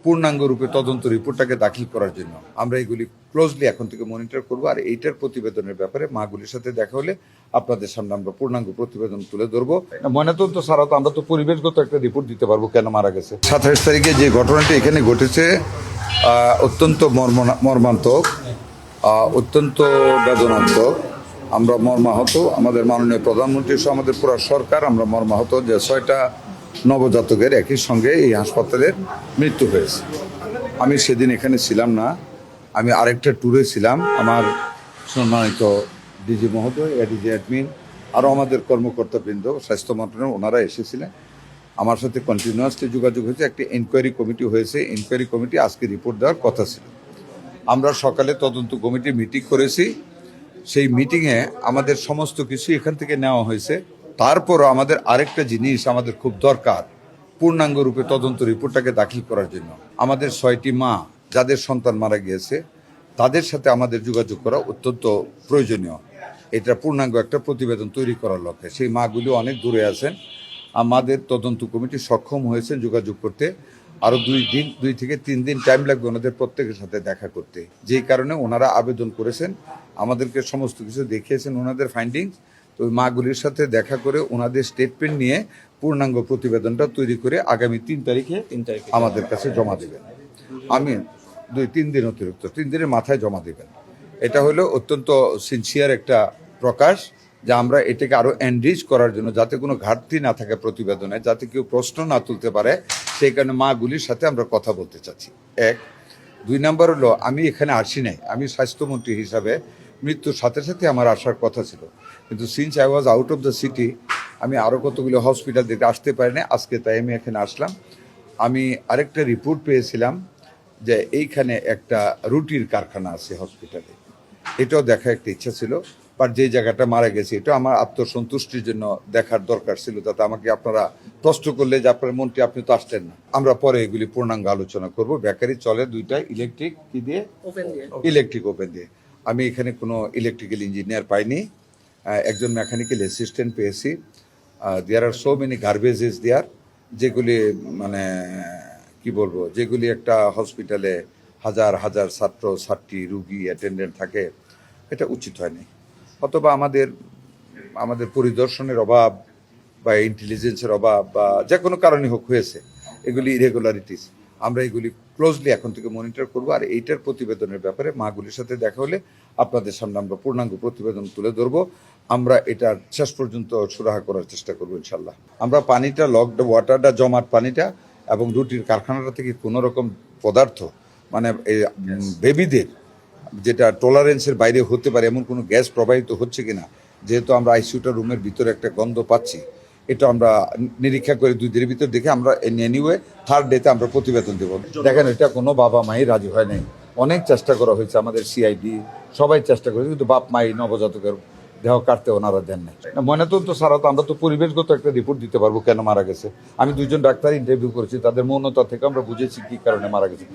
পূর্ণাঙ্গ রূপে তদন্ত রিপোর্টটাকে দাখিল করার জন্য আমরা এগুলি ক্লোজলি এখন থেকে মনিটর করব। আর এইটার প্রতিবেদনের ব্যাপারে মাগুলির সাথে দেখা হলে আপনাদের সামনে আমরা পূর্ণাঙ্গ প্রতিবেদন তুলে ধরবো। ময়নাতদন্ত ছাড়া তো আমরা তো পরিবেশগত একটা রিপোর্ট দিতে পারবো কেন মারা গেছে। 27 তারিখে যে ঘটনাটি এখানে ঘটেছে অত্যন্ত মর্মান্তক, অত্যন্ত বেদনান্তক। আমরা মর্মাহত, আমাদের মাননীয় প্রধানমন্ত্রী সহ আমাদের পুরো সরকার আমরা মর্মাহত যে 6টা নবজাতকের একই সঙ্গে এই হাসপাতালের মৃত্যু হয়েছে। আমি সেদিন এখানে ছিলাম না, আমি আরেকটা ট্যুরে ছিলাম। আমার সম্মানিত ডিজি মহোদয়, এডিজি অ্যাডমিন, আরও আমাদের কর্মকর্তাবৃন্দ, স্বাস্থ্য মন্ত্রণালয়, ওনারা এসেছিলেন। আমার সাথে কন্টিনিউয়াসলি যোগাযোগ হয়েছে। একটি এনকোয়ারি কমিটি হয়েছে, এনকোয়ারি কমিটি আজকে রিপোর্ট দেওয়ার কথা ছিল। আমরা সকালে তদন্ত কমিটি মিটিং করেছি। সেই মিটিংয়ে আমাদের সমস্ত কিছু এখান থেকে নেওয়া হয়েছে। তারপরও আমাদের আরেকটা জিনিস আমাদের খুব দরকার, পূর্ণাঙ্গ রূপে তদন্ত রিপোর্টটাকে দাখিল করার জন্য। আমাদের 6টি মা যাদের সন্তান মারা গিয়েছে তাদের সাথে আমাদের যোগাযোগ করা অত্যন্ত প্রয়োজনীয়। এটা পূর্ণাঙ্গ একটা প্রতিবেদন তৈরি করার লক্ষ্যে। সেই মাগুলি অনেক দূরে আছেন। আমাদের তদন্ত কমিটি সক্ষম হয়েছেন যোগাযোগ করতে। আরও 2 থেকে 3 দিন টাইম লাগবে ওনাদের প্রত্যেকের সাথে দেখা করতে। যেই কারণে ওনারা আবেদন করেছেন, আমাদেরকে সমস্ত কিছু দেখিয়েছেন ওনাদের ফাইন্ডিংস। তো ওই মাগুলির সাথে দেখা করে ওনাদের স্টেটমেন্ট নিয়ে পূর্ণাঙ্গ প্রতিবেদনটা তৈরি করে আগামী 3 তারিখে আমাদের কাছে জমা দেবেন। আমি 2-3 দিন অতিরিক্ত 3 দিনের মাথায় জমা দেবেন। এটা হলো অত্যন্ত সিনসিয়ার একটা প্রকাশ যে আমরা এটাকে আরও এনরিচ করার জন্য, যাতে কোনো ঘাটতি না থাকে প্রতিবেদনে, যাতে কেউ প্রশ্ন না তুলতে পারে, সেই কারণে মাগুলির সাথে আমরা কথা বলতে চাচ্ছি। 1। 2 নম্বর হলো, আমি এখানে আসি নাই, আমি স্বাস্থ্যমন্ত্রী হিসাবে মৃত্যুর সাথে সাথে আমার আসার কথা ছিল, কিন্তু since I was out of the city আমি আরও কতগুলো হসপিটাল দেখে আসতে পারিনি। আজকে তাই আমি এখানে আসলাম। আমি আরেকটা রিপোর্ট পেয়েছিলাম যে এইখানে একটা রুটির কারখানা আছে হসপিটালে, এটাও দেখা একটা ইচ্ছা ছিল। বাট যে জায়গাটা মারা গেছে এটা আমার আত্মসন্তুষ্টির জন্য দেখার দরকার ছিল, যাতে আমাকে আপনারা প্রশ্ন করলে যে আপনার মন্ত্রী আপনি তো আসতেন না। আমরা পরে এগুলি পূর্ণাঙ্গ আলোচনা করব। বেকারি চলে 2টা, ইলেকট্রিক কি দিয়ে? ইলেকট্রিক ওপেন দিয়ে। আমি এখানে কোনো ইলেকট্রিক্যাল ইঞ্জিনিয়ার পাইনি, একজন মেকানিক্যাল অ্যাসিস্ট্যান্ট পেয়েছি। দেয়ার আর সো মেনি গার্বেজেস দেয়ার, যেগুলি মানে কি বলবো, যেগুলি একটা হসপিটালে হাজার হাজার ছাত্র ছাত্রী রুগী অ্যাটেন্ডেন্ট থাকে, এটা উচিত হয়নি। অথবা আমাদের পরিদর্শনের অভাব বা ইন্টেলিজেন্সের অভাব বা যে কোনো কারণে হোক হয়েছে, এগুলি ইরেগুলারিটিস। আমরা এগুলি ক্লোজলি এখন থেকে মনিটর করব। আর এইটার প্রতিবেদনের ব্যাপারে মাগুলির সাথে দেখা হলে আপনাদের সামনে আমরা পূর্ণাঙ্গ প্রতিবেদন তুলে ধরবো। আমরা এটার শেষ পর্যন্ত সুরাহা করার চেষ্টা করবো ইনশাল্লাহ। আমরা পানিটা লকড ওয়াটারটা, জমাট পানিটা এবং রুটির কারখানাটা থেকে কোনো রকম পদার্থ মানে বেবিদের যেটা টলারেন্সের বাইরে হতে পারে এমন কোনো গ্যাস প্রবাহিত হচ্ছে কিনা, যেহেতু আমরা আইসিইউটা রুমের ভিতরে একটা গন্ধ পাচ্ছি, এটা আমরা নিরীক্ষা করে 2 দিনের ভিতর দেখে আমরা এনিওয়ে 3rd ডেতে আমরা প্রতিবেদন দেবো। দেখেন, এটা কোনো বাবা মাই রাজি হয় নাই। অনেক চেষ্টা করা হয়েছে, আমাদের সিআইডি সবাই চেষ্টা করেছে, কিন্তু বাপ মাই নবজাতকের দেহ কাটতে ওনারা দেন নাই। ময়নাতদন্ত ছাড়া তো আমরা তো পরিবেশগত একটা রিপোর্ট দিতে পারবো কেন মারা গেছে। আমি 2জন ডাক্তার ইন্টারভিউ করেছি, তাদের মৌনতা থেকে আমরা বুঝেছি কি কারণে মারা গেছে।